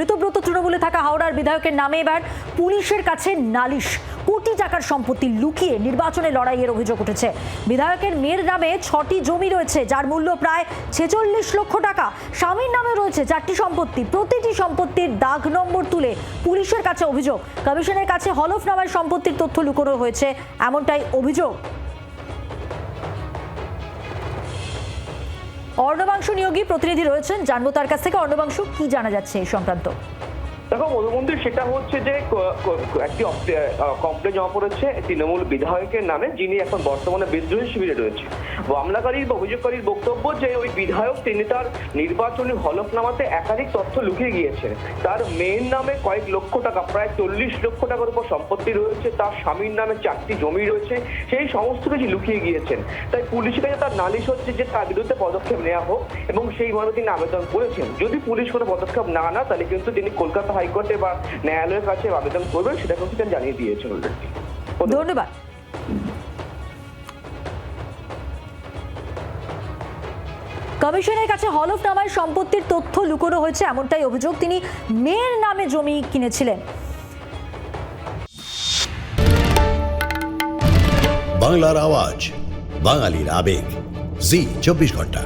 ঋতব্রত তৃণমূলে থাকা হাওড়ার বিধায়কের নামে এবার পুলিশের কাছে নালিশ। কোটি টাকার সম্পত্তি লুকিয়ে নির্বাচনে লড়াইয়ের অভিযোগ উঠেছে। বিধায়কের মেয়ের নামে 6টি জমি রয়েছে, যার মূল্য প্রায় 46 লক্ষ টাকা। স্বামীর নামে রয়েছে 4টি সম্পত্তি। প্রতিটি সম্পত্তির দাগ নম্বর তুলে পুলিশের কাছে অভিযোগ। কমিশনের কাছে হলফনামায় সম্পত্তির তথ্য লুকোনো হয়েছে, এমনটাই অভিযোগ। অর্ণবাংশু নিয়োগী প্রতিনিধি রয়েছেন, জানবো তার কাছ থেকে। অর্ণবাংশু, কি জানা যাচ্ছে এই সংক্রান্ত? দেখো মধুমন্দির, সেটা হচ্ছে যে একটি কমপ্লেন জমা পড়েছে তৃণমূল বিধায়কের নামে, যিনি এখন বর্তমানে বিদ্রোহী শিবিরে রয়েছে। মামলাকারীর বা অভিযোগকারীর বক্তব্য যে ওই বিধায়ক তিনি তার নির্বাচনী হলফনামাতে একাধিক তথ্য লুকিয়ে গিয়েছেন। তার মেয়ের নামে কয়েক লক্ষ টাকা, প্রায় 40 লক্ষ টাকার উপর সম্পত্তি রয়েছে। তার স্বামীর নামে 4টি জমি রয়েছে, সেই সমস্ত কিছু লুকিয়ে গিয়েছেন। তাই পুলিশের কাছে তার নালিশ হচ্ছে যে তার বিরুদ্ধে পদক্ষেপ নেওয়া হোক, এবং সেইভাবে তিনি আবেদন করেছেন। যদি পুলিশ কোনো পদক্ষেপ না নেয় তাহলে কিন্তু তিনি কলকাতা হাইকোর্টে বা ন্যায়ালয়ের কাছে আবেদন করবেন, সেটা কিন্তু তিনি জানিয়ে দিয়েছেন অলরেডি। ধন্যবাদ। কমিশনের কাছে হলফনামায় সম্পত্তির তথ্য লুকোনো হয়েছে, এমনটাই অভিযোগ। তিনি মেয়ের নামে জমি কিনেছিলেন। বাংলার আওয়াজ, বাঙালির আবেগ, জি 24 ঘন্টা।